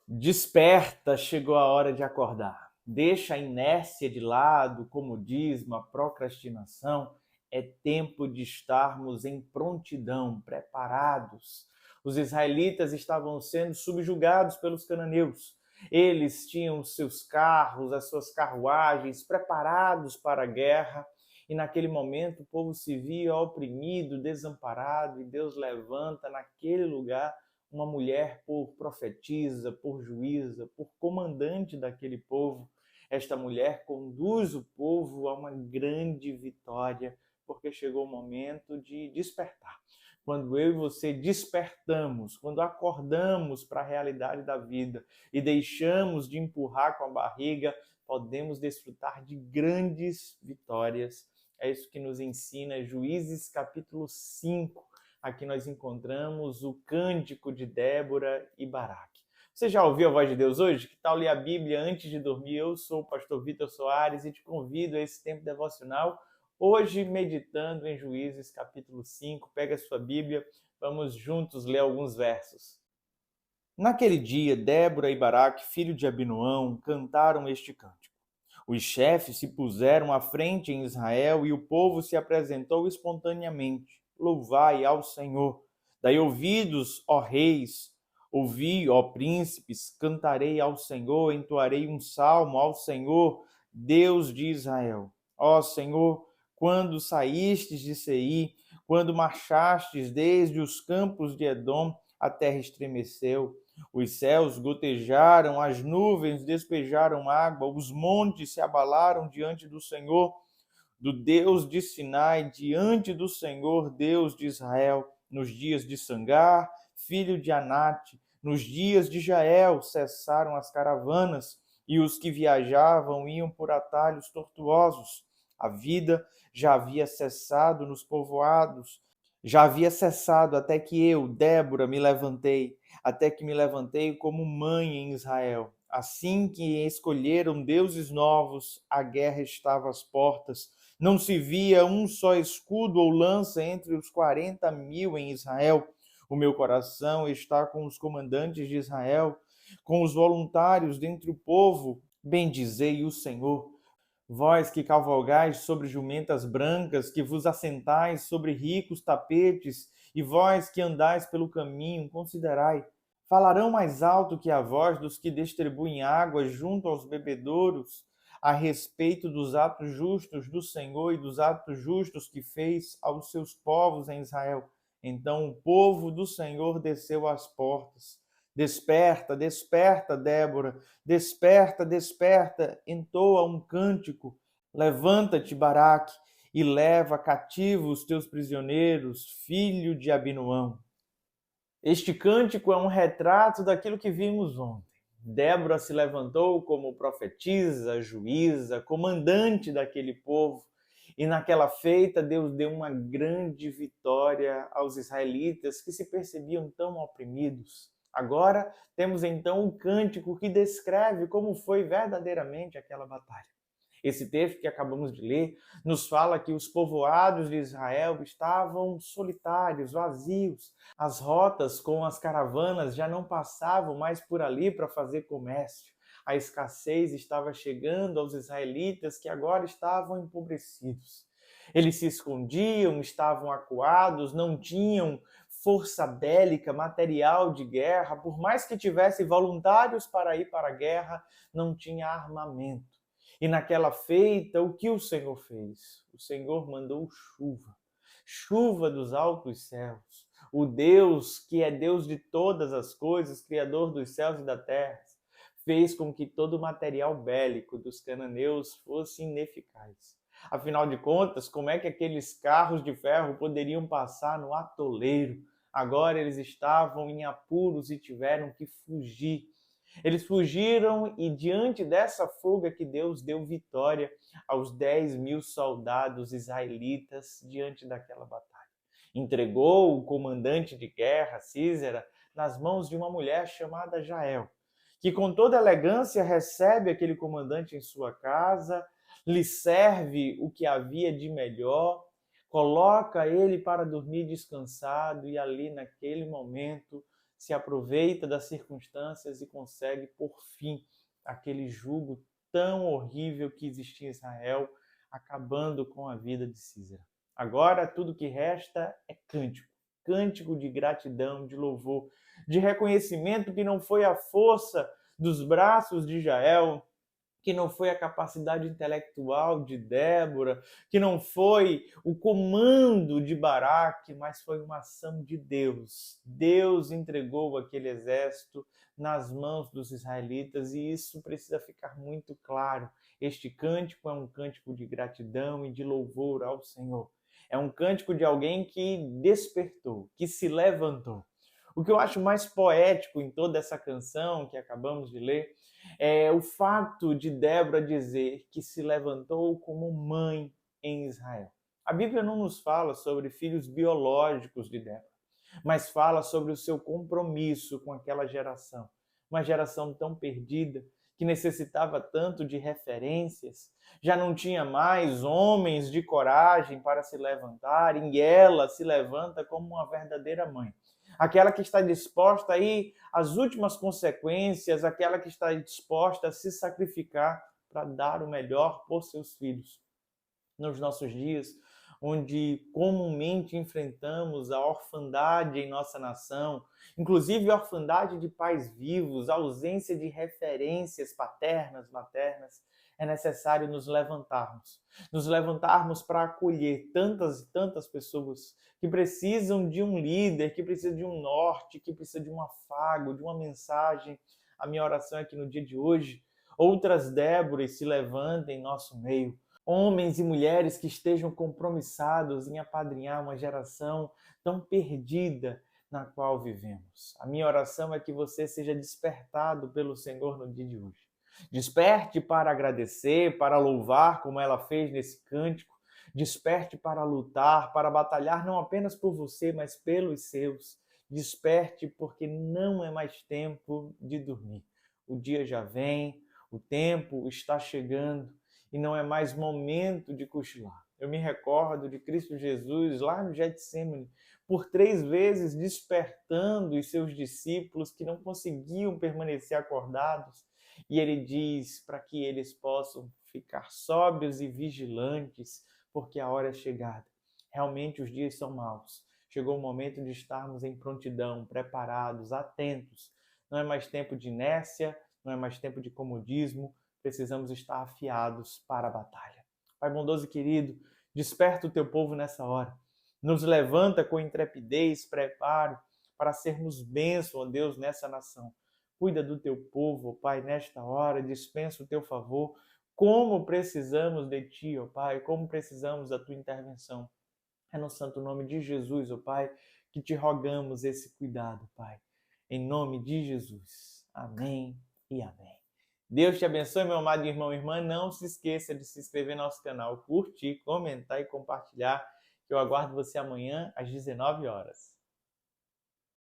Desperta, chegou a hora de acordar. Deixa a inércia de lado, o comodismo, a procrastinação. É tempo de estarmos em prontidão, preparados. Os israelitas estavam sendo subjugados pelos cananeus. Eles tinham os seus carros, as suas carruagens preparados para a guerra. E naquele momento o povo se via oprimido, desamparado, e Deus levanta naquele lugar uma mulher por profetisa, por juíza, por comandante daquele povo. Esta mulher conduz o povo a uma grande vitória, porque chegou o momento de despertar. Quando eu e você despertamos, quando acordamos para a realidade da vida e deixamos de empurrar com a barriga, podemos desfrutar de grandes vitórias. É isso que nos ensina Juízes capítulo 5. Aqui nós encontramos o cântico de Débora e Baraque. Você já ouviu a voz de Deus hoje? Que tal ler a Bíblia antes de dormir? Eu sou o pastor Vitor Soares e te convido a esse tempo devocional, hoje meditando em Juízes capítulo 5. Pega a sua Bíblia, vamos juntos ler alguns versos. Naquele dia, Débora e Baraque, filho de Abinoão, cantaram este cântico. Os chefes se puseram à frente em Israel e o povo se apresentou espontaneamente. Louvai ao Senhor. Dai ouvidos, ó reis, ouvi, ó príncipes, cantarei ao Senhor, entoarei um salmo ao Senhor, Deus de Israel. Ó Senhor, quando saístes de Seir, quando marchastes desde os campos de Edom, a terra estremeceu. Os céus gotejaram, as nuvens despejaram água, os montes se abalaram diante do Senhor, do Deus de Sinai, diante do Senhor, Deus de Israel. Nos dias de Sangar, filho de Anate, nos dias de Jael, cessaram as caravanas, e os que viajavam iam por atalhos tortuosos. A vida já havia cessado nos povoados, já havia cessado até que eu, Débora, me levantei, até que me levantei como mãe em Israel. Assim que escolheram deuses novos, a guerra estava às portas. Não se via um só escudo ou lança entre os 40.000 em Israel. O meu coração está com os comandantes de Israel, com os voluntários dentre o povo. Bendizei o Senhor. Vós que cavalgais sobre jumentas brancas, que vos assentais sobre ricos tapetes, e vós que andais pelo caminho, considerai. Falarão mais alto que a voz dos que distribuem água junto aos bebedouros, a respeito dos atos justos do Senhor e dos atos justos que fez aos seus povos em Israel. Então o povo do Senhor desceu às portas. Desperta, desperta, Débora, desperta, desperta, entoa um cântico. Levanta-te, Baraque, e leva cativos os teus prisioneiros, filho de Abinoão. Este cântico é um retrato daquilo que vimos ontem. Débora se levantou como profetisa, juíza, comandante daquele povo, e naquela feita Deus deu uma grande vitória aos israelitas que se percebiam tão oprimidos. Agora temos então um cântico que descreve como foi verdadeiramente aquela batalha. Esse texto que acabamos de ler nos fala que os povoados de Israel estavam solitários, vazios. As rotas com as caravanas já não passavam mais por ali para fazer comércio. A escassez estava chegando aos israelitas que agora estavam empobrecidos. Eles se escondiam, estavam acuados, não tinham força bélica, material de guerra, por mais que tivesse voluntários para ir para a guerra, não tinha armamento. E naquela feita, o que o Senhor fez? O Senhor mandou chuva, chuva dos altos céus. O Deus, que é Deus de todas as coisas, Criador dos céus e da terra, fez com que todo o material bélico dos cananeus fosse ineficaz. Afinal de contas, como é que aqueles carros de ferro poderiam passar no atoleiro? Agora eles estavam em apuros e tiveram que fugir. Eles fugiram e diante dessa fuga que Deus deu vitória aos 10.000 soldados israelitas diante daquela batalha. Entregou o comandante de guerra, Sísera, nas mãos de uma mulher chamada Jael, que com toda elegância recebe aquele comandante em sua casa, lhe serve o que havia de melhor, coloca ele para dormir descansado e ali naquele momento se aproveita das circunstâncias e consegue por fim aquele jugo tão horrível que existia em Israel, acabando com a vida de Císera. Agora tudo que resta é cântico, cântico de gratidão, de louvor, de reconhecimento que não foi a força dos braços de Jael, que não foi a capacidade intelectual de Débora, que não foi o comando de Baraque, mas foi uma ação de Deus. Deus entregou aquele exército nas mãos dos israelitas e isso precisa ficar muito claro. Este cântico é um cântico de gratidão e de louvor ao Senhor. É um cântico de alguém que despertou, que se levantou. O que eu acho mais poético em toda essa canção que acabamos de ler é o fato de Débora dizer que se levantou como mãe em Israel. A Bíblia não nos fala sobre filhos biológicos de Débora, mas fala sobre o seu compromisso com aquela geração. Uma geração tão perdida, que necessitava tanto de referências, já não tinha mais homens de coragem para se levantar, e ela se levanta como uma verdadeira mãe. Aquela que está disposta a ir às últimas consequências, aquela que está disposta a se sacrificar para dar o melhor por seus filhos. Nos nossos dias, onde comumente enfrentamos a orfandade em nossa nação, inclusive a orfandade de pais vivos, a ausência de referências paternas, maternas, é necessário nos levantarmos para acolher tantas e tantas pessoas que precisam de um líder, que precisam de um norte, que precisam de um afago, de uma mensagem. A minha oração é que no dia de hoje, outras Déboras se levantem em nosso meio, homens e mulheres que estejam compromissados em apadrinhar uma geração tão perdida na qual vivemos. A minha oração é que você seja despertado pelo Senhor no dia de hoje. Desperte para agradecer, para louvar, como ela fez nesse cântico. Desperte para lutar, para batalhar não apenas por você, mas pelos seus. Desperte porque não é mais tempo de dormir. O dia já vem, o tempo está chegando e não é mais momento de cochilar. Eu me recordo de Cristo Jesus lá no Getsêmani, por 3 vezes despertando os seus discípulos que não conseguiam permanecer acordados. E ele diz para que eles possam ficar sóbrios e vigilantes, porque a hora é chegada. Realmente os dias são maus. Chegou o momento de estarmos em prontidão, preparados, atentos. Não é mais tempo de inércia, não é mais tempo de comodismo. Precisamos estar afiados para a batalha. Pai bondoso e querido, desperta o teu povo nessa hora. Nos levanta com intrepidez, preparo para sermos bênção, ó Deus, nessa nação. Cuida do teu povo, ó Pai, nesta hora, dispensa o teu favor. Como precisamos de ti, ó Pai, como precisamos da tua intervenção. É no santo nome de Jesus, ó Pai, que te rogamos esse cuidado, Pai. Em nome de Jesus. Amém e amém. Deus te abençoe, meu amado irmão e irmã. Não se esqueça de se inscrever no nosso canal, curtir, comentar e compartilhar. Que eu aguardo você amanhã às 19 horas.